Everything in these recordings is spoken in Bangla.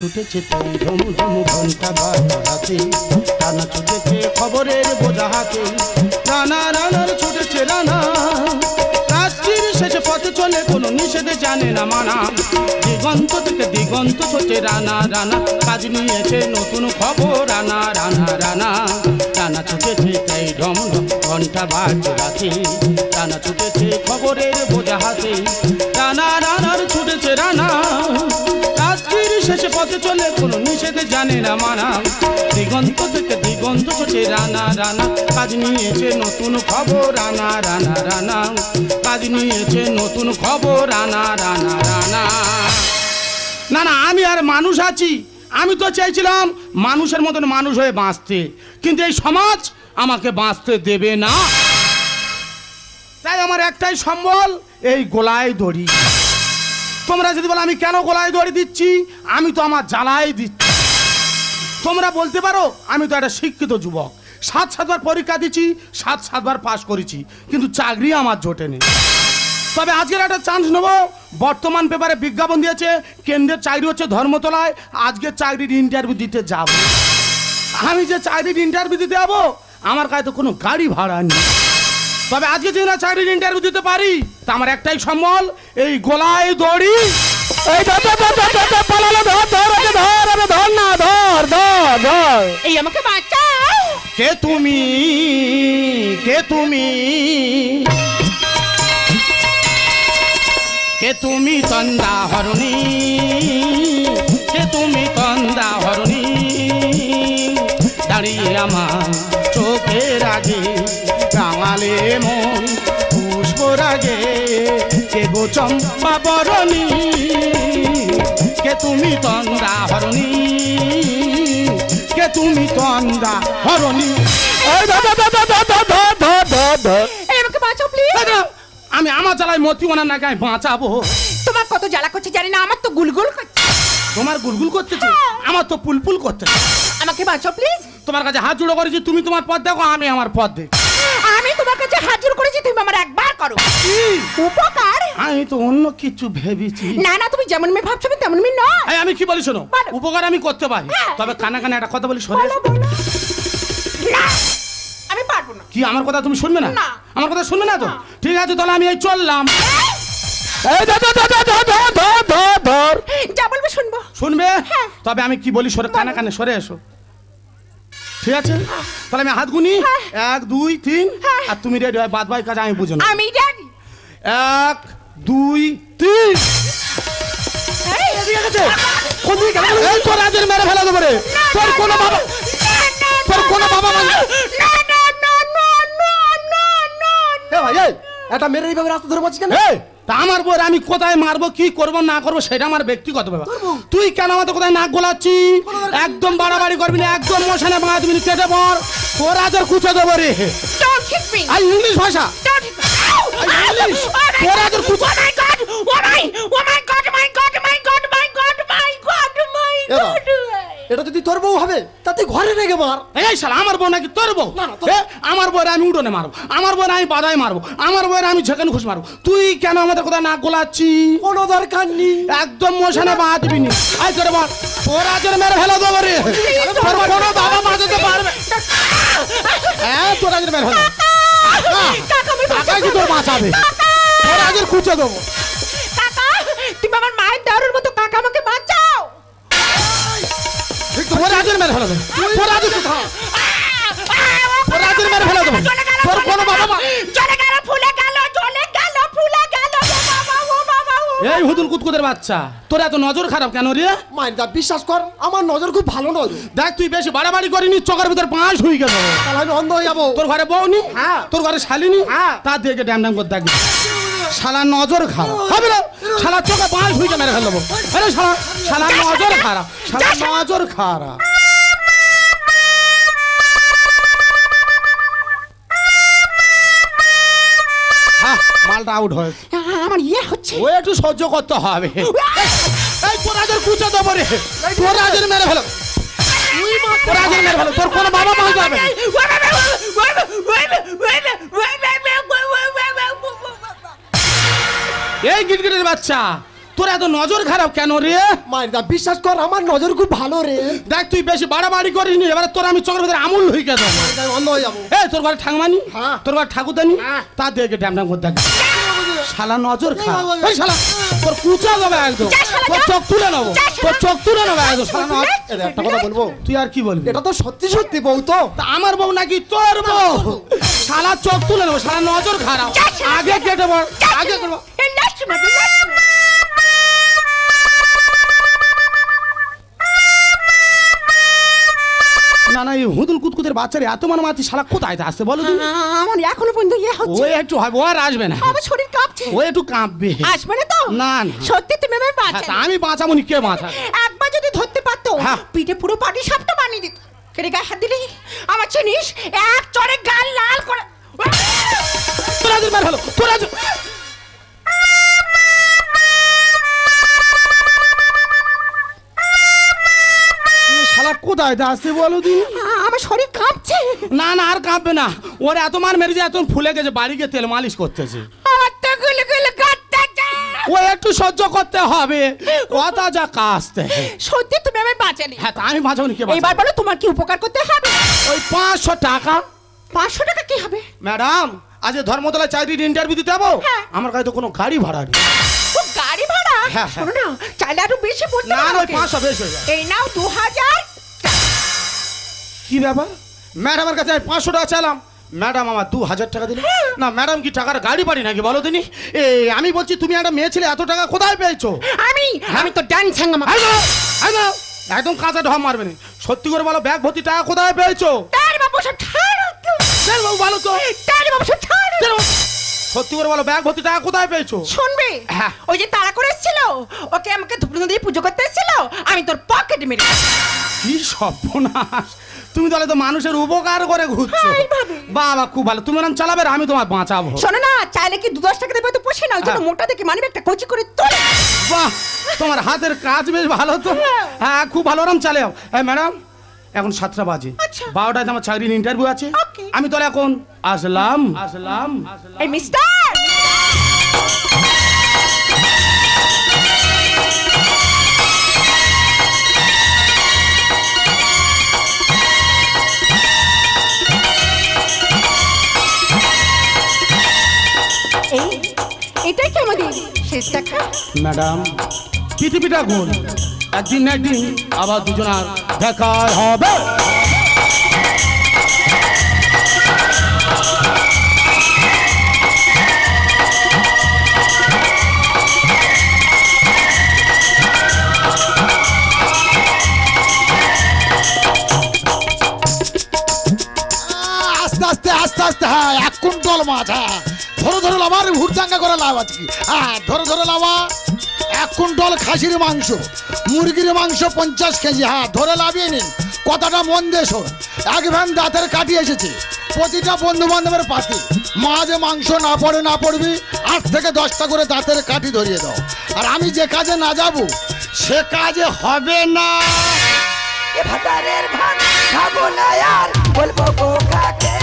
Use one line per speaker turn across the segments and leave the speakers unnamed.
ছুটেছে তাই ধম ধম ঘন্টা বাজাতে, রানা ছুটেছে খবরের বোঝা হাতে, রানা রানার ছুটেছে রানা, রাত্রির শেষে পথে চলে কোনো নিষেধে জানে না মানা, দিগন্ত থেকে দিগন্ত ছোটে রানা রানা, কাজ নিয়েছে নতুন খবর রানা রানা রানা, রানা ছুটেছে তাই ধম ধম ঘন্টা বাজাতে, রানা ছুটেছে খবরের বোঝা হাতে, রানা রানার ছুটেছে রানা, শেষে পথে চলে কোনো নিষেধে জানে না মানা, দিগন্ত থেকে দিগন্ত ছোটে রানা রানা, কাজ নিয়েছে নতুন খবর রানা রানা রানা, কাজ নিয়েছে নতুন খবর রানা রানা রানা। না না, আমি আর মানুষ আছি, আমি তো চাইছিলাম মানুষের মতন মানুষ হয়ে বাঁচতে, কিন্তু এই সমাজ আমাকে বাঁচতে দেবে না, তাই আমার একটাই সম্বল এই গলায় দড়ি। তোমরা যদি বলো আমি কেন গলায় দড়ি দিচ্ছি, আমি তো আমার জ্বালায় দিচ্ছি। তোমরা বলতে পারো আমি তো একটা শিক্ষিত যুবক, 7-7বার পরীক্ষা দিচ্ছি, 7-7বার পাশ করেছি, কিন্তু চাকরি আমার জোটেনি। তবে আজকের একটা চান্স নেব, বর্তমান পেপারে বিজ্ঞাপন দিয়েছে কেন্দ্রের চাকরি হচ্ছে ধর্মতলায়, আজকে চাকরির ইন্টারভিউ দিতে যাব। আমি যে চাকরির ইন্টারভিউ দিতে যাবো, আমার কাছে তো কোনো গাড়ি ভাড়া নেই। তবে আজকে যদি না চাকরির ইন্টারভিউ দিতে পারি, তা আমার একটাই সম্বল এই গলায় দড়ি। এই
এই আমাকে বাঁচাও।
কে তুমি, কে তুমি, কে তুমি তন্দা হরণী, কে তুমি তন্দা হরণী, দাঁড়িয়ে আমার চোখের আগে রাঙালে মন পুষ্পরাগে, কে গো চম্পা বরণী, কে তুমি তন্দা হরণী, কে তুমি তন্দা হরণী।
আমাকে বাঁচাও প্লিজ।
আমি আমার জ্বালায় মতি ওনার নাকি আমি বাঁচাবো?
তোমার কত জ্বালা করছে জানি না, আমার তো গুলগুল করছে।
তোমার গুলগুল করতেছে, আমার তো পুলপুল করতেছে।
আমাকে বাঁচাও প্লিজ।
তোমার কাছে হাত জোড়ো করেছি, তুমি তোমার পথ দেখো, আমি আমার পথ দেখি।
আমি তোমার কাছে হাত জোড় করেছি, তুমি আমার একবার করো উপকার।
আমি তো অন্য কিছু ভেবেছি।
না না, তুমি যেমন মেয়ে ভাবছো তেমন মেয়ে নয়।
আমি কি বলি শোনো, উপকার আমি করতে পারি, তবে কানে কানে একটা কথা বলি, সরে এসো।
না, আমি পারবো না।
কি আমার কথা তুমি শুনবে না?
না।
আমার কথা শুনবে না তো? ঠিক আছে, তাহলে আমি এই চললাম।
যা বলবে শুনবো।
শুনবে? তবে আমি কি বলি, সরে কানে কানে সরে এসো। ঠিক আছে, তাহলে আমি হাত গুনি, 1 2 3, আর তুমি রেডি হয়, বাদ বাই কাজ আমি বুঝো না।
আমি রেডি।
1 2 3। কোন দিকে গেল? এই তোর আজের মেরে ফেলা দেবো রে। তোর কোনো বাবা, তোর কোনো বাবা মানে
না না না না না না না।
এ ভাই, এই এটা মেরে এইভাবে রাস্তা ধরে মারছিস কেন?
তা আমার বউর আমি কোথায় মারবো, কি করবো না করবো সেটা আমার ব্যক্তিগত ব্যাপার। তুই কেন আমাদের কোথায় নাক গোলাচ্ছি? একদম বাড়াবাড়ি করবি না, একদম মশানে বাঁধা দিবি, কেটে পর তোর আজের কুচে দেবো রে।
Don't hit me.
R English ভাষা
Don't hit me.
ইংলিশ তোর আজের কুচে।
Oh my God! Oh my! Oh my God! My God! My God! My God! My God! My God!
এটা যদি তোর বউ হবে তাতে ঘরে রেখে মার।
এই শালা আমার বউ নাকি তোর বউ?
না, না,
আমার বউরে আমি উঠোনে মারবো, আমার বউরে আমি বাদায় মারবো, আমার বউরে আমি ঝেকেন খুশ মারবো। তুই কেন আমাদের কোথায় নাক গোলাচ্ছি?
কোনো দরকার নেই,
একদম মশানে বাঁধা দিবি নি। আই করে বল, তোর আজের মেরে ফেলা দেবো রে। তোর কোনো বাবা বাঁচাতে পারবে? হ্যাঁ, তোর আজের মেরে ফেলা। কাকাই কি তোর বাঁচাবে? তোর আজের কুচে দেবো।
কাকা, তুমি আমার মায়ের দারুর মতো, কাকা আমাকে বাঁচাও।
তোর আজের মেরে ফেলা দেবো। তোর আজের কোথাও, তোর আজের মেরে ফেলা দেবো। তোর কোনো বাবা
চলে গেল, ফুলে গেল, চলে গেল, ফুলে গেল। ও বাবা, ও বাবা, ও
এই হুদুল কুতকুতের বাচ্চা, তোর এত নজর খারাপ কেন রে?
মায়ের দা বিশ্বাস কর, আমার নজর খুব ভালো নজর।
দেখ তুই বেশি বাড়াবাড়ি করিনি, চোখের ভিতর পাঁচ হয়ে গেল।
তাহলে আমি অন্ধ হয়ে যাবো।
তোর ঘরে বউ নি?
হ্যাঁ।
তোর ঘরে শালিনি?
হ্যাঁ।
তার দিকে ড্যাম ড্যাম করে দেখবি। শালা নজর খারাপ হবে না, শালা চোখে পাঁচ হয়ে মেরে ফেল দেবো। আরে শালা, শালা নজর খারাপ, শালা নজর খারাপ। মালটা আউট হয়েছে।
আমার ইয়ে হচ্ছে।
ও একটু সহ্য করতে হবে। এই তোর আজের কুচে দেবো রে, তোর আজের মেরে ফেলো, তোর আজের মেরে ফেলো। তোর কোনো বাবা মা যাবে না। এই গিটগিটের বাচ্চা, তোর এত নজর খারাপ কেন রে?
মাইদা বিশ্বাস কর আমার নজর খুব ভালো রে।
দেখ তুই বেশি বাড়াবাড়ি করিস নি, এবারে তোর আমি চোখের ভিতরে আমুল হইকে দেবো।
আমি অন্ধ হয়ে যাবো।
এই তোর ঘরে ঠাকুমানি,
হ্যাঁ।
তোর ঘরে ঠাকুরদানি,
হ্যাঁ।
তা দেখে ড্যাম ড্যাম করে দেখ। শালা নজর খা,
বাবা।
ওই শালা তোর কুচা যাবে একদম, তোর চোখ তুলে নেবো, তোর চোখ তুলে নেবো একদম। শালা নজর।
এটা একটা কথা বলবো,
তুই আর কি বলবি?
এটা তো সত্যি সত্যি বউ তো।
তা আমার বউ নাকি তোর বউ? শালা চোখ তুলে নেবো, শালা নজর খারাপ। আগে কেটে বল, আগে করবো। না না, এই হুদুল কুতকুতের বাচ্চারা এত মারামারি শালা কোথায় আসছে বলো তুমি?
আমার এখনো পর্যন্ত ইয়ে হচ্ছে।
ওই একটু হবে, ও আর আসবে না,
আমার শরীর কাঁপছে।
ও একটু কাঁপবে।
আসবে না তো?
না না।
সত্যি তুমি আমায়
হ্যাঁ,
বাঁচালে।
তা আমি বাঁচাবো নি, কে বাঁচা?
একবার যদি ধরতে পারতো,
হ্যাঁ।
পিঠে পুরো পাটি সাপটা বানিয়ে দিত। কেটে গায়ে হাত দিলি আমার চিনিস, এক চড়ে গাল লাল করে।
তোরা আজ মার হলো, তোরা আজ শালা কোথায় আসছে বলো দিন?
আমার শরীর কাঁপছে।
না না, আর কাঁপবে না। ওর এত মার মেরেছে, এত ফুলে গেছে, বাড়ি গিয়ে তেল মালিশ করতেছে।
আমার তো গুলো গুলো কাঁপতেছে।
ও একটু সহ্য করতে হবে, কথা যা কাজতে।
সত্যি তুমি আমায় বাঁচালে।
হ্যাঁ, তা আমি বাঁচাবো নি, কে
এইবার
বাঁচাবে?
বলো তোমার কি উপকার করতে হবে?
ওই 500 টাকা।
500 টাকা কি হবে?
ম্যাডাম, আজ ধর্মতলায় চাকরির ইন্টারভিউ দিতে যাবো।
হ্যাঁ।
আমার কাছে তো কোনো গাড়ি ভাড়া নেই।
ও গাড়ি ভাড়া?
হ্যাঁ,
শোনো না, চাইলে আরো বেশি পড়তে
না না,
পারো
ওই 500 বেশি হয়ে যায়।
এই নাও 2000।
কি ব্যাপার? ম্যাডামের কাছে আমি 500 টাকা চাইলাম, ম্যাডাম আমার 2000 টাকা দিল। না ম্যাডাম কি টাকার গাড়ি পারি নাকি বলো দিনি? আমি বলছি তুমি একটা মেয়ে ছেলে, এত টাকা কোথায় পেয়েছো?
আমি তো ডান্স হাঙ্গামা।
একদম কাঁচা ঢপ মারবে না। সত্যি করে বলো, ব্যাগ ভর্তি টাকা কোথায় পেয়েছো?
তার বাবু সব ছাড়ো তো।
চল বাবু, ভালো তো।
তার বাবু সব ছাড়ো।
চল বাবু। সত্যি করে বলো, ব্যাগ ভর্তি টাকা কোথায় পেয়েছো?
শুনবে,
হ্যাঁ।
ওই যে তারা করে এসেছিল, ওকে আমাকে ধুপড়ি দিয়ে পুজো করতে এসেছিল, আমি তোর পকেটে মেরে।
কি সর্বনাশ! তুমি তাহলে তো মানুষের উপকার করে ঘুরছো।
হ্যাঁ, এইভাবে।
বাবা খুব ভালো, তুমি নাম চালাবে আর আমি তোমার বাঁচাবো।
শোনো না, চাইলে কি 2-10 টাকা দেবে তো পোষে না, ওই জন্য
হ্যাঁ।
মোটা দেখে মানিবে একটা কচি করে তোলে।
বাহ, তোমার হাতের কাজ বেশ ভালো তো। হ্যাঁ, খুব ভালো রাম চালে। ম্যাডাম, এখন 7টা বাজে,
আচ্ছা।
12টায় আমার চাকরির ইন্টারভিউ আছে।
ওকে।
আমি তাহলে এখন আসলাম।
এই মিস্টার, এটাই কি আমাদের শেষ দেখা?
ম্যাডাম, পৃথিবীটা গোল, একদিন না একদিন আবার দুজনার দেখা হবে।
আস্তে আস্তে আস্তে আস্তে, হ্যাঁ 1 কুইন্টাল মাছ। হ্যাঁ ধরো ধরো লাভা, ভুটজাঙ্গা করে লাভ আজকে। হ্যাঁ ধরো ধরো লাভা। 1 কুইন্টাল খাসির মাংস, মুরগির মাংস 50 কেজি। হ্যাঁ ধরে লাভিয়ে নিন। কথাটা মন দিয়ে শোন। 1 ভ্যান দাঁতের কাটি এসেছে, প্রতিটা বন্ধু বান্ধবের পাতে। মাঝে মাংস না পড়ে না পড়বি, 8 থেকে 10টা করে দাঁতের কাঠি ধরিয়ে দাও। আর আমি যে কাজে না যাব সে কাজে হবে না।
এ ভাতারের ভাত খাবো না আর বলবো গো কাকে।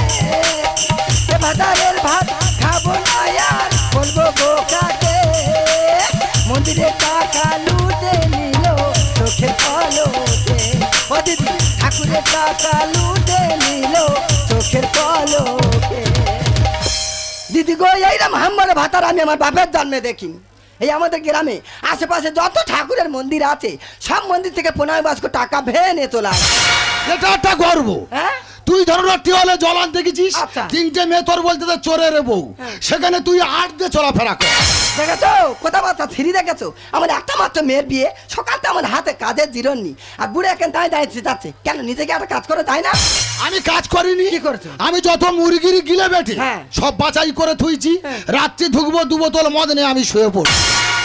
এ ভাতারের ভাত খাবো না আর বলবো গো কাকে। মন্দিরে টাকা লুটে নিল চোখের পলকে। ও দিদি, ঠাকুরের টাকা লুটে নিল চোখের পলকে। দিদি গো, এইরকম হাম্বরে ভাতার আমি আমার বাপের জন্মে দেখিনি। এই আমাদের গ্রামে আশেপাশে যত ঠাকুরের মন্দির আছে, সব মন্দির থেকে 15 বাস্ক টাকা ভেনে তোলা।
এটা একটা গর্ব।
হ্যাঁ,
তুই ধরো টিওলে জল আনতে গেছিস,
আচ্ছা।
3টে মেয়ে তোর বলতে তো চোরের বউ, সেখানে তুই 8 দিয়ে চলাফেরা কর।
দেখেছো কথাবার্তা থ্রি দেখেছো? আমার একটা মাত্র মেয়ের বিয়ে, সকালটা আমার হাতে কাজের জিরন নি, আর বুড়ে এখন দাঁড়িয়ে দাঁড়িয়ে যাচ্ছে। কেন নিজেকে একটা কাজ করে তাই না?
আমি কাজ করিনি।
কি করেছো?
আমি যত মুরগির গিলে বেটে
হ্যাঁ।
সব বাছাই করে থুইছি।
হ্যাঁ।
রাত্রি ঢুকবো 2 বোতল মদ নিয়ে আমি শুয়ে পড়ি।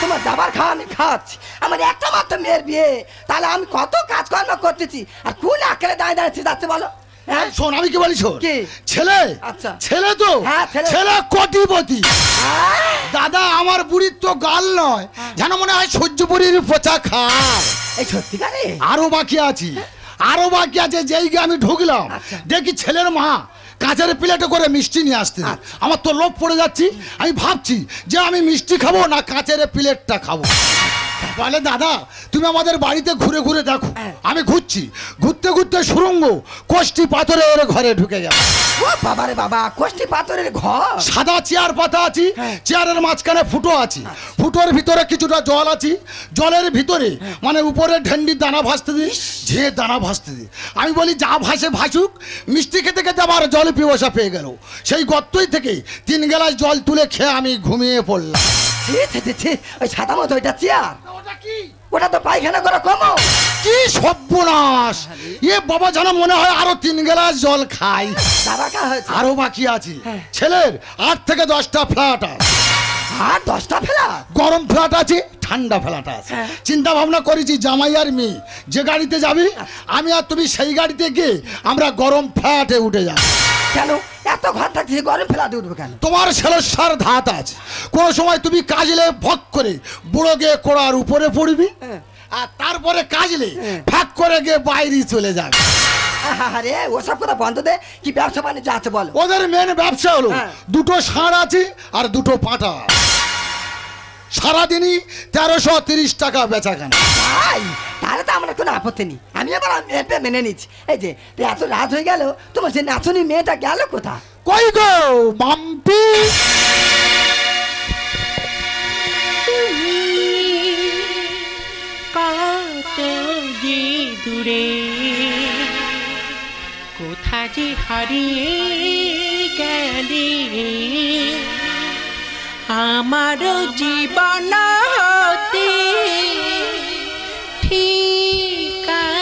তোমার যাবার খাওয়া আমি খাচ্ছি, আমার একটা মাত্র মেয়ের বিয়ে, তাহলে আমি কত কাজকর্ম করতেছি, আর কোন আঁকড়ে দাঁড়িয়ে দাঁড়িয়ে যাচ্ছে বলো? হ্যাঁ,
শোন আমি কি বলি শোন।
কি?
ছেলে,
আচ্ছা।
ছেলে তো
হ্যাঁ, ছেলে।
ছেলে কোটিপতি।
হ্যাঁ?
দাদা আমার বুড়ির তো গাল নয়, যেন মনে হয় সহ্যপুরীর পচা খাল।
এই সত্যিকারে?
আরো বাকি আছে, আরো বাকি আছে। যেই গিয়ে আমি ঢুকলাম,
আচ্ছা।
দেখি ছেলের মা কাঁচের প্লেটে করে মিষ্টি নিয়ে আসতে। আমার তো লোভ পড়ে যাচ্ছি। আমি ভাবছি যে আমি মিষ্টি খাবো না কাঁচের প্লেটটা খাবো। বলে দাদা তুমি আমাদের বাড়িতে ঘুরে ঘুরে দেখো।
হ্যাঁ।
আমি ঘুরছি, ঘুরতে ঘুরতে সুরঙ্গ কোষ্টি পাথরের ঘরে ঢুকে গেল।
ও বাবা রে বাবা, কোষ্টি পাথরের ঘর।
সাদা চেয়ার পাতা আছে, চেয়ারের মাঝখানে ফুটো আছে, ফুটোর ভিতরে কিছুটা জল আছে, জলের ভিতরে মানে উপরে ঢেন্ডির দানা ভাসতে দিই, ঝে দানা ভাসতে দিই। আমি বলি যা ভাসে ভাসুক, মিষ্টি খেতে খেতে আবার জল পিপাসা পেয়ে গেল। সেই গর্তই থেকে 3 গ্লাস জল তুলে খেয়ে আমি ঘুমিয়ে পড়লাম।
ওই সাদা মতো ওইটা চেয়ার,
ওটা কি?
ওটা তো পায়খানা করা কমো।
কি সর্বনাশ! এ বাবা যেন মনে হয় আরো 3 গ্লাস জল খাই।
দাবা কা হয়েছে
আরো বাকি আছে। ছেলের 8 থেকে 10টা ফ্ল্যাট আছে।
আর 10টা ফেলা।
গরম ফ্ল্যাট আছে, ঠান্ডা ফ্ল্যাট আছে।
হ্যাঁ।
চিন্তা ভাবনা করেছি জামাই আর মেয়ে যে গাড়িতে যাবি আমি আর তুমি সেই গাড়িতে গিয়ে আমরা গরম ফ্ল্যাটে উঠে যাব।
কেন এত ঘর থাকছে গরম ফেলাতে উঠবো কেন?
তোমার ছেলের ধাত আছে, কোন সময় তুমি কাজলে ভক করে বুড়ো গিয়ে কোড়ার উপরে পড়বি, আর তারপরে কাজলে ফাঁক করে গিয়ে বাইরে চলে যাবে।
আরে ওসব কথা বন্ধ দে, কি ব্যবসা বাণিজ্য আছে বলো?
ওদের মেন ব্যবসা হলো
হ্যাঁ।
2টো ষাঁড় আছে আর 2টো পাঁঠা। সারাদিনই 1330 টাকা বেচা কেনা।
ভাই তাহলে তো আমার কোনো আপত্তি নেই, আমি আবার মেয়েটা মেনে নিচ্ছি। এই যে তো এত রাত হয়ে গেল, তোমার সে নাচনি মেয়েটা গেল কোথা?
কই গো মাম্পি?
কত যে দূরে কোথা যে হারিয়ে গেলে আমার জীবন হতে ঠিকানা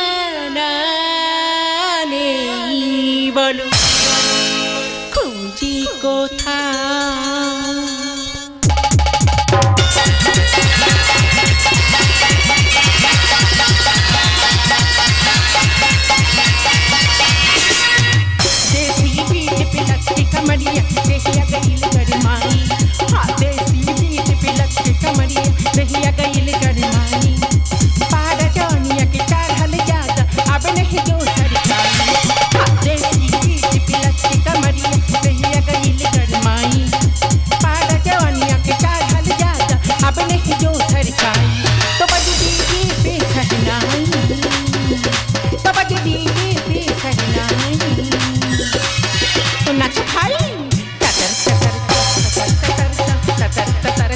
নেই বলো, খুঁজি কোথা? कमरिया देहिया गईल गरमाई, हाँ देसी बीट पिलक के कमरिया देहिया गईल गरमाई, पारा जौनिया के चढ़ल जाता अब नहीं जो सरकारी, हाँ देसी बीट पिलक के कमरिया देहिया गईल गरमाई, पारा जौनिया के चढ़ल जाता अब नहीं जो सरकारी, तो बज दीजिए बेसहनाई, तो बज दीजिए बेसहनाई, तो नाच भाई टटर टटर टटर टटर टटर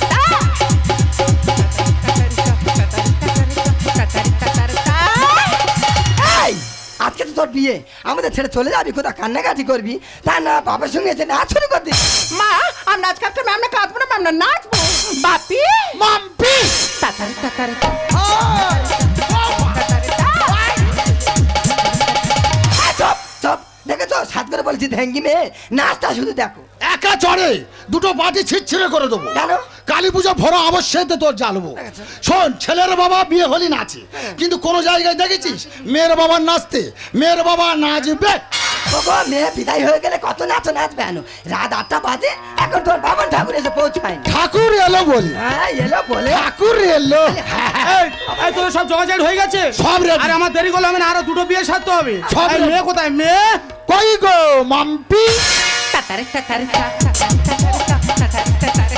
এই আজকে তো তোর বিয়ে, আমাদের ছেড়ে চলে যাবি কোথা? কান্নাকাটি করবি তা না বাবার সঙ্গে এসে নাচ শুরু করবি?
মা আমি নাচ কাটতে আমরা কাঁদবো না, আমরা নাচবো বাপি
মাম্পি
টাটার টাটার
চপ চপ দেখেছো, সাত করে বলছি ধেঙ্গি মেয়ে, নাচটা শুধু দেখো।
একা চড়ে 2টো পাটি ছিঁড়ে করে দেবো।
কেন?
কালী পুজো ভরা অবশ্যই তো তোর জ্বালবো। শোন, ছেলের বাবা বিয়ে হলি নাচে, কিন্তু কোন জায়গায় দেখেছিস মেয়ের বাবার নাচতে? মেয়ের বাবা নাচবে।
বাবা মেয়ে বিদায় হয়ে গেলে কত নাচ নাচবে আনো, রাত 8টা বাজে, এখন তোর বাবার ঠাকুর এসে পৌঁছায়নি।
ঠাকুর এলো বলি?
হ্যাঁ এলো বলে।
ঠাকুর এলো।
এই তোর সব জোগাড় হয়ে গেছে?
সব ready।
আর আমার দেরি করলে আমি আরো 2টো বিয়ে সারতে হবে।
সব
এই
ready।
মেয়ে কোথায়? মেয়ে
কই গো মাম্পি?
টাটার টাটার টাটার টাটার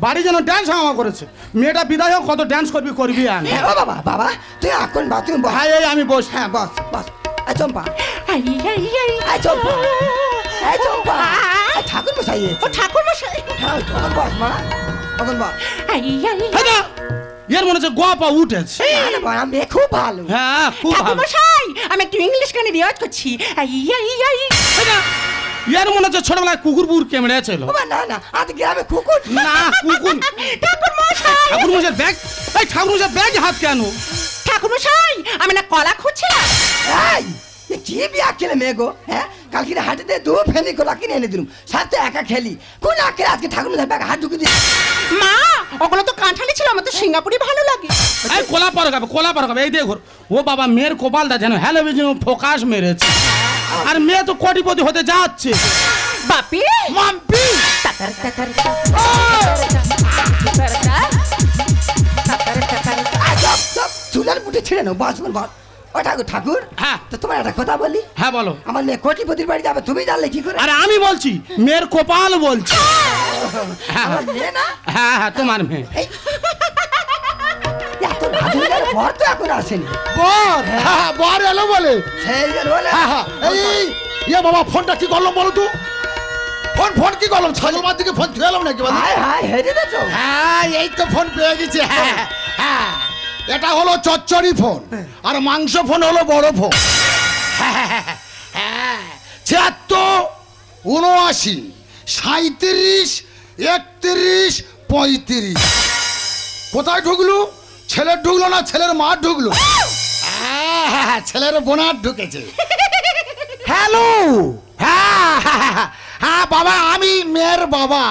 বাড়ি যেন ড্যান্স হাওয়া করেছে। মেয়েটা বিদায় হোক, কত ড্যান্স করবি করবি। আমি
হ্যাঁ ও বাবা বাবা তুই এখন বাথরুম বস।
হ্যাঁ এই আমি বস।
হ্যাঁ বস বস। এই চম্পা,
আই আই আই
এই চম্পা, এই চম্পা, এই ঠাকুর মশাই
ও ঠাকুর মশাই,
হ্যাঁ তখন বস মা, তখন বস।
আই আই
এর মনে হচ্ছে গোপা উঠেছে।
না না বাবা মেয়ে খুব ভালো।
হ্যাঁ খুব
ঠাকুর
ভালো।
মশাই আমি একটু ইংলিশ গানে রিয়াজ করছি। আই আই আই
এর মনে হচ্ছে ছোটবেলায় কুকুর বুকুর কেমড়েছিল।
বাবা না না আজ গ্রামে কুকুর
না কুকুর।
ঠাকুর মশাই,
ঠাকুর মশাই ব্যাগ, এই ঠাকুর মশাই ব্যাগ হাত কেন?
ঠাকুর মশাই আমি না কলা খুঁজছিলাম।
এই এ কি বিয়া খেলে মেয়ে গো? হ্যাঁ কালকে হাটে 2 ফেনি কলা কিনে এনে দিলুম, সাথে একা খেলি কোন আকে আজকে ঠাকুর মশাই ব্যাগ হাত ঢুকে দিই।
মা ওগুলো তো কাঁঠালি ছিল, আমার তো সিঙ্গাপুরি ভালো লাগে।
এই কোলা পর গাবে, কোলা পর গাবে। এই দেখো ও বাবা মেয়ের কপালটা যেন হ্যালোভিজন ফোকাস মেরেছে। আর মেয়ে তো কোটিপতি হতে যাচ্ছে।
বাপি
মাম্পি
টাটার টাটার
চুলের মুঠে ছিঁড়ে নাও, বস বস। ও ঠাকুর ঠাকুর
হ্যাঁ।
তো তোমার একটা কথা বলি।
হ্যাঁ বলো।
আমার মেয়ে কোটিপতির বাড়ি যাবে, তুমি জানলে কি করে?
আরে আমি বলছি, মেয়ের কপাল বলছি। হ্যাঁ
আমার মেয়ে না?
হ্যাঁ হ্যাঁ তোমার মেয়ে।
এই এত রাজুদার বর তো এখন আসেনি।
বর হ্যাঁ বর এলো বলে।
সেই যে বলে
হ্যাঁ হ্যাঁ এই ইয়ে বাবা ফোনটা কি করলাম বলো তো? ফোন কি করলাম? ছাগল মার দিকে ফোন থুয়ে এলাম নাকি বলো?
হায় হায় হেরে গেছো।
হ্যাঁ এই তো ফোন পেয়ে গেছি। হ্যাঁ হ্যাঁ এটা হলো চচ্চড়ি ফোন আর মাংস ফোন হলো বড় ফোন। হ্যাঁ ৭৬ ৭৯ ৩৭ ৩১ ৩৫। কোথায় ঢুকলো? ছেলের ঢুকলো না ছেলের মা ঢুকলো? হ্যাঁ ছেলের বোনার ঢুকেছে। হ্যালো হ্যাঁ হ্যাঁ বাবা আমি মেয়ের বাবা।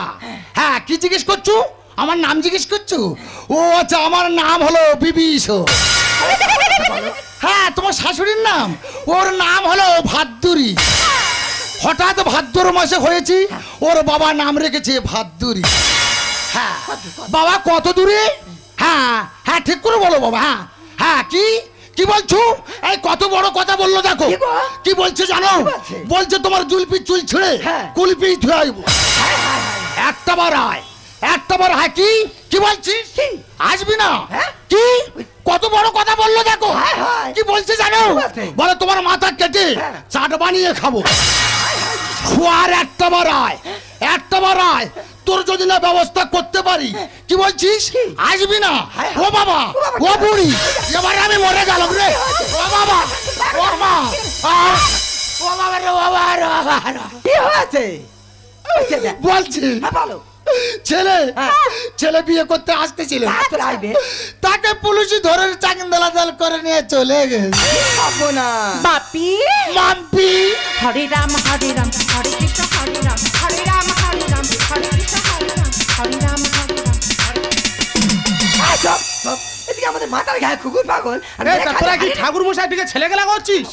হ্যাঁ কি জিজ্ঞেস করছো? আমার নাম জিজ্ঞেস করছো? ও আচ্ছা আমার নাম হলো বিবিশ। হ্যাঁ তোমার শাশুড়ির নাম? ওর নাম হলো ভাদ্দুরি। হঠাৎ ভাদ্র মাসে হয়েছি, ওর বাবা নাম রেখেছে ভাদ্দুরি। হ্যাঁ বাবা কত দূরে? হ্যাঁ হ্যাঁ ঠিক করে বলো বাবা। হ্যাঁ হ্যাঁ কি কি বলছো? এই কত বড় কথা বললো দেখো।
কি গো?
কি বলছে জানো?
কি বলছে?
বলছে তোমার জুলপি চুল ছিঁড়ে
হ্যাঁ।
কুলপি ধুয়ে আইবো। একটা বার আয় কি কি বলছিস?
কি?
আসবি না?
হ্যাঁ?
কি কত বড় কথা বললো দেখো।
হায় হায়।
কি বলছে জানো?
কি বলছে?
বলে তোমার মাথা কেটে
হ্যাঁ।
চাট বানিয়ে খাবো। আর একটা বার আয় তোর যদি না ব্যবস্থা করতে পারি। কি বলছিস? আসবি না?
হায়
ও বাবা ও বুড়ি এবার আমি মরে গেলাম রে। ও বাবা ও মা ও বাবা রে বাবা রে বাবা রে।
কি হয়েছে? হয়েছে দেখ।
বলছি
হ্যাঁ বলো। হ্যাঁ।
ছেলে বিয়ে করতে আসতেছিল,
তারপরে আইবে।
তাকে পুলিশ ধরে চাকদাল করে নিয়ে চলে গেছে।
পাবো না।
বাপি
মাম্পি
হরে রাম হরে কৃষ্ণ হরে রাম হরে রাম হরে কৃষ্ণ হরে রাম হরে রাম
সব সব এদিকে আমাদের মাথার গায়ে কুকুর পাগল। আর
এই
দেখা
তোরা কি
যায়-
ঠাকুর মশাই দিকে ছেলে গেলা করছিস?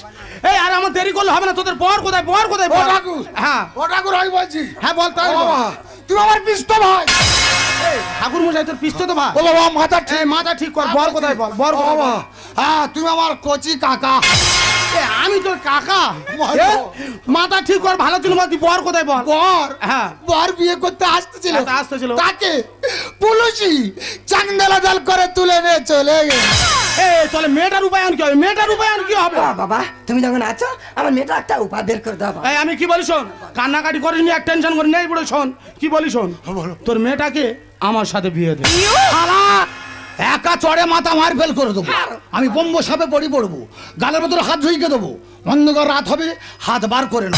এই আর আমার দেরি করলে হবে না। তোদের বর কোথায়? বর কোথায়?
ও
বর?
ঠাকুর
হ্যাঁ
ও ঠাকুর আমি বলছি।
হ্যাঁ বল তাই
ও বাবা তুই আমার পিস্ত ভাই।
ঠাকুর মশাই তোর পিস্তো তো ভাই।
ও বাবা মাথা ঠিক
এই মাথা ঠিক কর। বর কোথায়? বল বর
ও
কোথায়?
বাবা হ্যাঁ তুমি আমার কচি কাকা।
এই, আমি তোর কাকা।
বল।
এ, মাথা ঠিক কর। ভালো ছিল বল। তুই বর কোথায়? বল।
বর
হ্যাঁ
বর বিয়ে করতে আসতেছিল,
হ্যাঁ, আসতেছিল।
তাকে পুলিশি চাকদাল করে তুলে নিয়ে চলে গেছে।
এই তাহলে মেয়েটার উপায়ন কি হবে? মেয়েটার উপায়ন কি হবে?
বাবা তুমি যখন আছো আমার মেয়েটা একটা উপায় বের করে দাও।
এই আমি কি বলি শোন, কান্নাকাটি করিস নি, এক টেনশন করে নেই বলে শোন কি বলি শোন, তোর মেয়েটাকে আমার সাথে বিয়ে দে।
শালা, একা চড়ে মাথা মার ফেল করে দেবো। আমি বোম্ব সাপে পড়ি পড়বো, গালের ভেতরে হাত ঝুঁকে দেবো, অন্ধকার রাত হবে হাত বার করে না।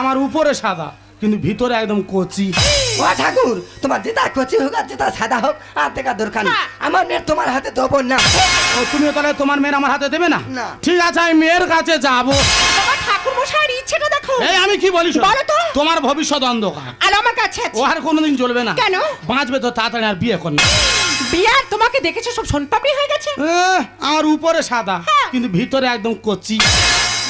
আমার উপরে সাদা কিন্তু ভিতরে একদম কচি।
ও ঠাকুর তোমার যেটা কচি হোক আর যেটা সাদা হোক আর দেখা দরকার নেই। আমার মেয়ে তোমার হাতে দেবো না।
ও তুমি তাহলে তোমার মেয়ের আমার হাতে দেবে না?
না।
ঠিক আছে আমি মেয়ের কাছে যাবো।
তোমার ঠাকুর মশাইয়ের ইচ্ছেটা দেখো।
এই আমি কি বলি শোন,
বলো তো।
তোমার ভবিষ্যৎ অন্ধকার।
আর আমার কাছে
ও আর কোনোদিন চলবে না।
কেন?
বাঁচবে তো তাড়াতাড়ি আর বিয়ে কর না।
বিয়ার তোমাকে দেখেছো সব সোনপাপড়ি হয়ে গেছে।
আর উপরে সাদা
হ্যাঁ।
কিন্তু ভিতরে একদম কচি।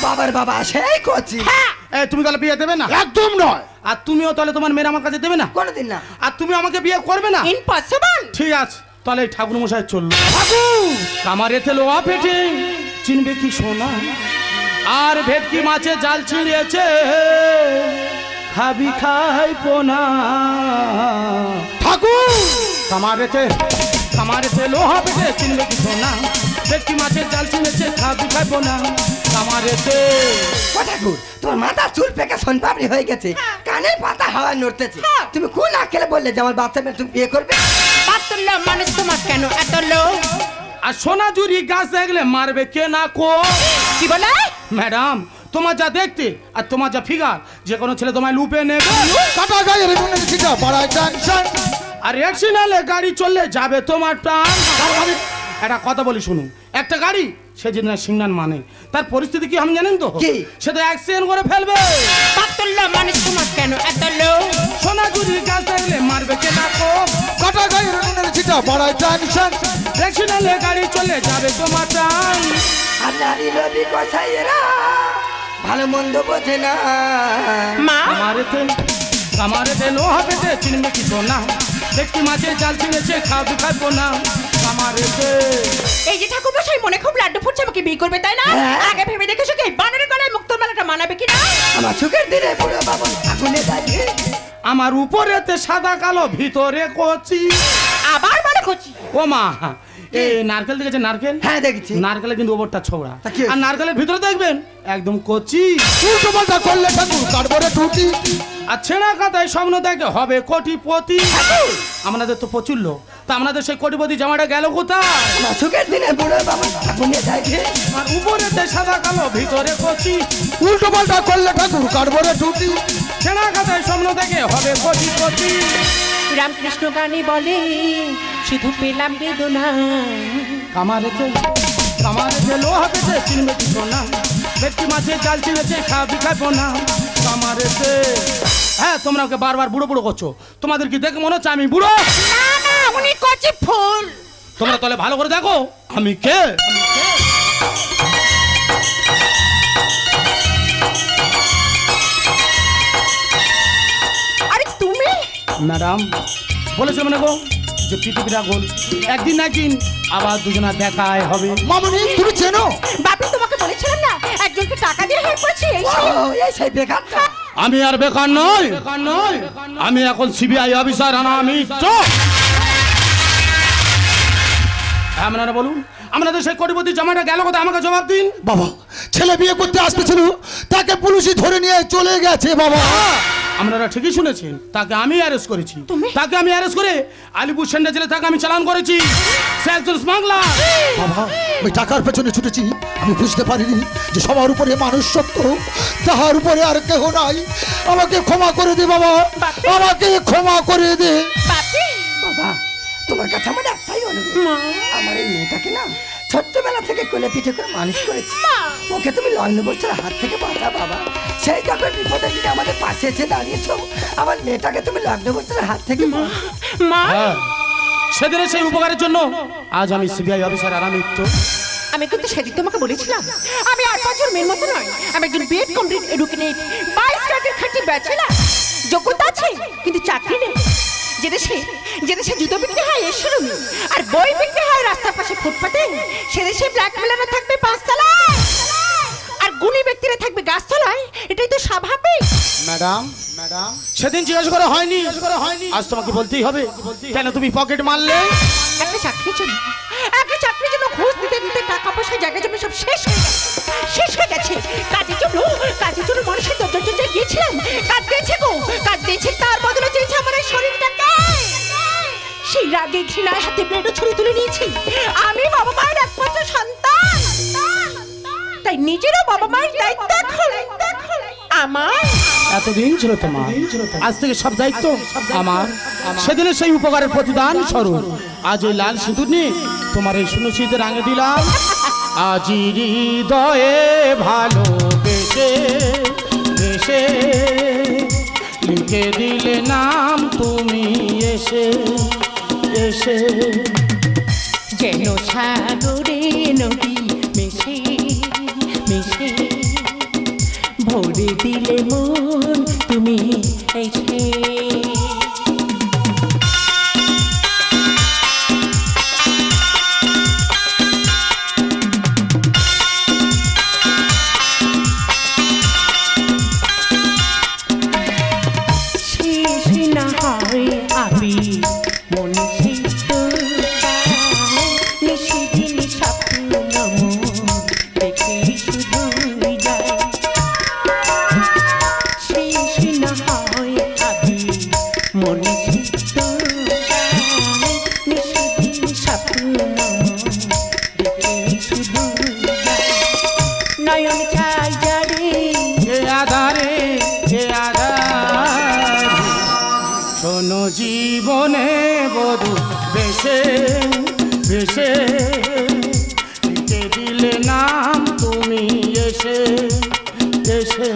বাবার বাবা সেই কচি।
হ্যাঁ
এই তুমি তাহলে বিয়ে দেবে না?
একদম নয়।
আর তুমিও তাহলে তোমার মেয়ের আমার কাছে দেবে না?
কোনোদিন না।
আর তুমি আমাকে বিয়ে করবে না?
ইম্পসিবল।
ঠিক আছে তাহলে এই ঠাকুর মশাই চললো। আমার এতে লোহা পেটে চিনবে কি সোনা, আর ভেটকি মাছে জাল ছিঁড়েছে খাবি খাই পোনা।
ঠাকুর
আমার এতে লোহা পেটে চিনবে কি সোনা, ভেটকি মাছের জাল ছিঁড়েছে খাবি খাই পোনা। আমার এতে
ও ঠাকুর তোমার মাথার চুল পেকে সোনপাপড়ি হয়ে গেছে, কানের পাতা হাওয়ায় নড়তেছে। তুমি কোন আকেলে বললে যে আমার বাচ্চা মেয়ে তুমি বিয়ে করবে?
পাতলা মানুষ তোমার কেন এত লো?
আর সোনা জুরি গাছ দেখলে মারবে কে না কো?
কি বলে?
ম্যাডাম তোমার যা দেখতে আর তোমার যা ফিগার, যে কোনো ছেলে তোমায় লুপে নেবে।
কাটা গায়ের গুনে ছিটা পাড়ায় টেনশন।
আর অ্যাক্সিডেন্টে গাড়ি চললে যাবে তোমার প্রাণ। একটা কথা বলি শুনুন, একটা গাড়ি সে যদি না সিগন্যাল মানে তার পরিস্থিতি কি আমি জানেন তো?
কি?
সে তো অ্যাক্সিডেন্ট করে ফেলবে।
পাতলা মানুষ তোমার কেন এত লো?
সোনা জুরি গাছ দেখলে মারবে কে না কো?
কাটা গায়ের গুনে ছিটা পাড়ায় টেনশন।
অ্যাক্সিডেন্টে গাড়ি চললে যাবে তোমার প্রাণ।
আর নারী রবি কষাইয়েরা ভালো মন্দ বোঝে না।
মা
আমারেতে লোহা পেতে চিনবে কি সোনা, দেখি মাঝে জাল ছিঁড়েছে খাবি খাইবো না। আমারেতে
এই যে ঠাকুর মশাই মনে খুব লাড্ডু ফুটছে আমাকে বিয়ে করবে তাই না?
হ্যাঁ।
আগে ভেবে দেখেছো কি বানরের গলায় মুক্তোর মালাটা মানাবে কিনা?
আমার সুখের দিনে বুড়ো বাবন আগুনে দাঁড়িয়ে
আমার উপরেতে সাদা কালো ভিতরে কচি।
আবার বলে কচি।
ও মা, এই নারকেল দেখেছে নারকেল?
হ্যাঁ দেখেছি।
নারকেলের কিন্তু ওপরটা ছোড়া,
তা কি হয়েছে?
আর নারকেলের ভিতরে দেখবেন একদম কচি।
উল্টো পাল্টা করলে ঠাকুর কাটবরে টুটি।
আর ছেঁড়া কাতায় স্বপ্ন দেখে হবে কোটিপতি। আমাদের তো প্রচুর লোক, তা আমাদের সেই কোটিপতি জামাটা গেল কোথায়?
আমার সুখের দিনে বুড়ো বাবন আগুনে দাঁড়িয়ে
আর উপরেতে সাদা কালো ভিতরে কচি।
উল্টো পাল্টা করলে ঠাকুর কাটবরে টুটি।
ছেঁড়া কাতায় স্বপ্ন দেখে হবে কোটিপতি।
রামকৃষ্ণ গানে বলে শুধু পেলাম বেদনা।
কামারেতে কামারেতে লোহা পেতে চিনবে কি না, ব্যক্তি মাছে জাল চিনেছে খাবি খাবো না। কামারেতে হ্যাঁ, তোমরা ওকে বারবার বুড়ো বুড়ো করছো, তোমাদের কি দেখে মনে হচ্ছে আমি বুড়ো?
না না উনি কচি ফুল।
তোমরা তাহলে ভালো করে দেখো আমি কে।
আরে তুমি?
ম্যাডাম বলেছিলাম না গো যে পৃথিবীরা গোল, একদিন না একদিন আবার দুজনা দেখায় হবে।
মামনি তুমি চেনো?
বাপি তোমাকে বলেছিলাম না একজনকে টাকা দিয়ে হেল্প করছি এই
ও
সেই।
এই সেই বেকারটা।
আমি আর বেকার নই, আমি এখন সিবিআই অফিসার। আমি আপনারা বলুন, আপনাদের সেই কোটিপতি জামাটা গেল কোথায়? আমাকে জবাব দিন।
বাবা, ছেলে বিয়ে করতে আসতেছিল, তাকে পুলিশই ধরে নিয়ে চলে গেছে বাবা।
আপনারা ঠিকই শুনেছেন, তাকে আমি অ্যারেস্ট করেছি।
তুমি?
তাকে আমি অ্যারেস্ট করে আলিপুর সেন্টার জেলে তাকে আমি চালান করেছি। সে একজন স্মাগলার।
বাবা, ওই টাকার পেছনে ছুটেছি, আমি বুঝতে পারিনি যে সবার উপরে মানুষ সত্য, তাহার উপরে আর কেহ নাই। আমাকে ক্ষমা করে দে বাবা, আমাকে ক্ষমা করে দে।
বাপি
বাবা তোমার কাছে আমার একটাই অনুরোধ, আমার এই মেয়েটাকে না ছোট্টবেলা থেকে কোলে পিঠে করে মানুষ করেছি, ওকে তুমি লগ্ন বছর হাত থেকে বাঁচা বাবা। সেই যখন বিপদে দিনে আমাদের পাশে এসে দাঁড়িয়েছো, আমার মেয়েটাকে তুমি লগ্ন বছর হাত থেকে
মা
হ্যাঁ, সেদিনের সেই উপকারের জন্য আজ আমি সিবিআই অফিসার। আর আমি তো
আমি কিন্তু সেদিন তোমাকে বলেছিলাম আমি আর পাঁচজন মেয়ের মতো নয়, আমি একজন বিএড কমপ্লিট এডুকেটেড 22 ক্যারেটের খাঁটি ব্যাচেলর। যোগ্যতা আছে কিন্তু চাকরি নেই। যে দেশে জুতো বিক্রি হয় এর শোরুমে, আর বই বিক্রি হয় রাস্তার পাশে ফুটপাতে, সে দেশে ব্ল্যাকমেলাররা থাকবে 5 তলায় আর গুণী ব্যক্তিরা থাকবে গাছতলায়। এটাই তো স্বাভাবিক।
ম্যাডাম সেদিন জিজ্ঞাসা করা হয়নি, আজ তোমাকে বলতেই হবে। কেন তুমি পকেট মারলে?
একটা চাকরির জন্য ঘুষ দিতে দিতে টাকা পয়সা জায়গা জমি সব শেষ হয়ে গেছে। কাজের জন্য মানুষের দরজা গিয়েছিলাম, কাজ দিয়েছে তার বদলে চেয়েছে আমার এই শরীরটাকে। সেই রাগে ঘৃণার হাতে ব্লেডও ছুরি তুলে নিয়েছি। আমি বাবা মায়ের একমাত্র সন্তান, তাই নিজেরও বাবা মায়ের দায়িত্ব এখন আমার।
এতদিন ছিল তোমার, আজ থেকে সব দায়িত্ব আমার। সেদিনের সেই উপকারের প্রতিদান স্বরূপ আজ ওই লাল সিঁদুর নিয়ে তোমার এই সুনসিতে রাঙে দিলাম। আজি হৃদয়ে ভালোবেসে বেসে লিখে দিলে নাম তুমি এসে এসে।
যেন সাগরে নদী মিশে মিশে ভরে দিলে মন তুমি এসে। শেষ না হয় আবি মন সিদ্ধ নিশিদিন স্বপ্ন দেখে শুধু যায়। শেষ না হয় আবি মন সিদ্ধ নিশিদিন স্বপ্ন দেখে শুধু যায়। নয়ন চাই যারে
এ আধারে শোনো জীবনে বধু বেশে বেশে লিখে দিলে নাম তুমি এসে এসে।